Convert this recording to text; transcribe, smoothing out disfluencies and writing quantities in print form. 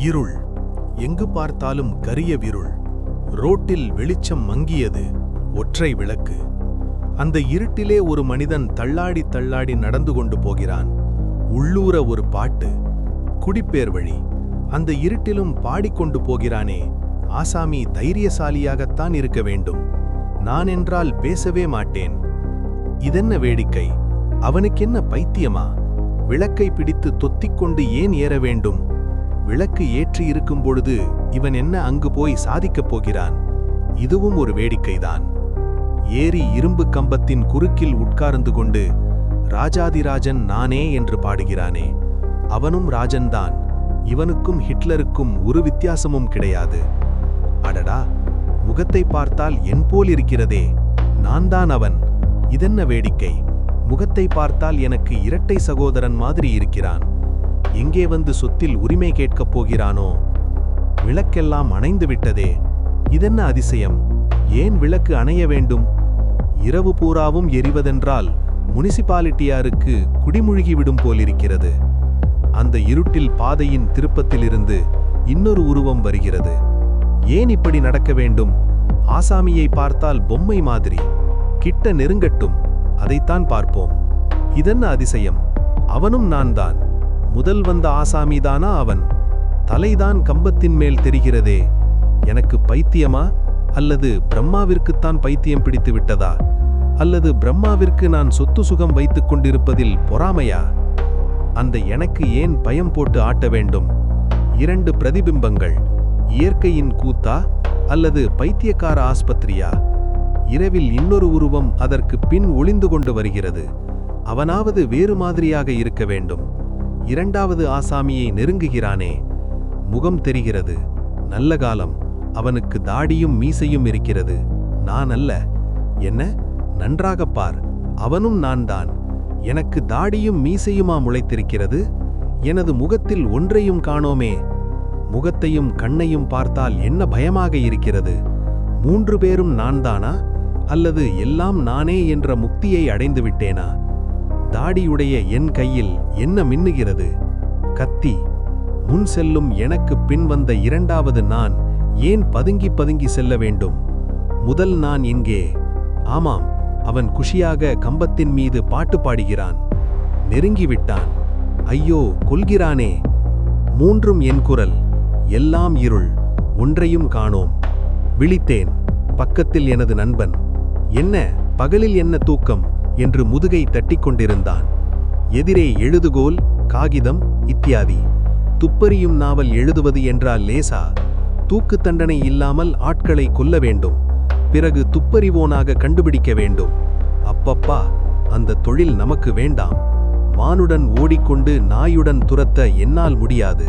இருள். எங்கு பார்த்தாலும் கரிய விருள். ரோட்டில் வெளிச்சம் மங்கியது. ஒற்றை விளக்கு. அந்த இருட்டிலே ஒரு மனிதன் தள்ளாடி தள்ளாடி நடந்து கொண்டு போகிறான். உள்ளூர ஒரு பாட்டு. குடிப்பேர் வழி. அந்த இருட்டிலும் பாடிக்கொண்டு போகிறானே. ஆசாமி தைரியசாலியாகத்தான் இருக்க வேண்டும். நான் என்றால் பேசவே மாட்டேன். இதென்ன வேடிக்கை? அவனுக்கென்ன பைத்தியமா? விளக்கை பிடித்து தொத்திக்கொண்டு ஏன் ஏற வேண்டும்? விளக்கு ஏற்றி இருக்கும் பொழுது இவன் என்ன அங்கு போய் சாதிக்கப் போகிறான்? இதுவும் ஒரு வேடிக்கைதான். ஏறி இரும்பு கம்பத்தின் குறுக்கில் உட்கார்ந்து கொண்டு ராஜாதிராஜன் நானே என்று பாடுகிறானே. அவனும் ராஜன்தான். இவனுக்கும் ஹிட்லருக்கும் ஒரு வித்தியாசமும் கிடையாது. அடடா, முகத்தை பார்த்தால் என் போல் இருக்கிறதே. நான் தான் அவன். இதென்ன வேடிக்கை? முகத்தை பார்த்தால் எனக்கு இரட்டை சகோதரன் மாதிரி இருக்கிறான். எங்கே வந்து சொத்தில் உரிமை கேட்கப் போகிறானோ? விளக்கெல்லாம் அணைந்து விட்டதே. இதென்ன அதிசயம்? ஏன் விளக்கு அணைய வேண்டும்? இரவு பூராவும் எரிவதென்றால் முனிசிபாலிட்டியாருக்கு குடிமுழுகிவிடும் போலிருக்கிறது. அந்த இருட்டில் பாதையின் திருப்பத்திலிருந்து இன்னொரு உருவம் வருகிறது. ஏன் இப்படி நடக்க வேண்டும்? ஆசாமியை பார்த்தால் பொம்மை மாதிரி. கிட்ட நெருங்கட்டும், அதைத்தான் பார்ப்போம். இதென்ன அதிசயம்? அவனும் நான் தான். முதல் வந்த ஆசாமிதானா அவன்? தலைதான் கம்பத்தின் மேல் தெரிகிறதே. எனக்கு பைத்தியமா? அல்லது பிரம்மாவிற்குத்தான் பைத்தியம் பிடித்து விட்டதா? அல்லது பிரம்மாவிற்கு நான் சொத்து சுகம் வைத்துக் கொண்டிருப்பதில் பொறாமையா? அந்த எனக்கு ஏன் பயம் போட்டு ஆட்ட வேண்டும்? இரண்டு பிரதிபிம்பங்கள். இயற்கையின் கூத்தா அல்லது பைத்தியக்கார ஆஸ்பத்திரியா? இரவில் இன்னொரு உருவம் அதற்கு பின் ஒளிந்து கொண்டு வருகிறது. அவனாவது வேறு மாதிரியாக இருக்க வேண்டும். இரண்டாவது ஆசாமியை நெருங்குகிறானே. முகம் தெரிகிறது. நல்ல காலம். அவனுக்கு தாடியும் மீசையும் இருக்கிறது. நான் அல்ல. என்ன? நன்றாகப் பார். அவனும் நான் தான். எனக்கு தாடியும் மீசையுமா முளைத்திருக்கிறது? எனது முகத்தில் ஒன்றையும் காணோமே. முகத்தையும் கண்ணையும் பார்த்தால் என்ன பயமாக இருக்கிறது. மூன்று பேரும் நான் தானா? அல்லது எல்லாம் நானே என்ற முக்தியை அடைந்து விட்டேனா? தாடியுடைய என் கையில் என்ன மின்னுகிறது? கத்தி. முன் செல்லும் எனக்கு பின் வந்த இரண்டாவது நான் ஏன் பதுங்கி பதுங்கி செல்ல வேண்டும்? முதல் நான் எங்கே? ஆமாம், அவன் குஷியாக கம்பத்தின் மீது பாட்டு பாடுகிறான். நெருங்கிவிட்டான். ஐயோ, கொல்கிறானே. மூன்றும் என் குரல். எல்லாம் இருள். ஒன்றையும் காணோம். விழித்தேன். பக்கத்தில் எனது நண்பன். என்ன பகலில் என்ன தூக்கம் என்று முதுகை தட்டிக் கொண்டிருந்தான். எதிரே எழுதுகோல், காகிதம் இத்தியாதி. துப்பறியும் நாவல் எழுதுவது என்றால் லேசா? தூக்கு தண்டனை இல்லாமல் ஆட்களை கொல்ல வேண்டும். பிறகு துப்பறிவோனாக கண்டுபிடிக்க வேண்டும். அப்பப்பா, அந்த தொழில் நமக்கு வேண்டாம். மானுடன் ஓடிக்கொண்டு நாயுடன் துரத்த என்னால் முடியாது.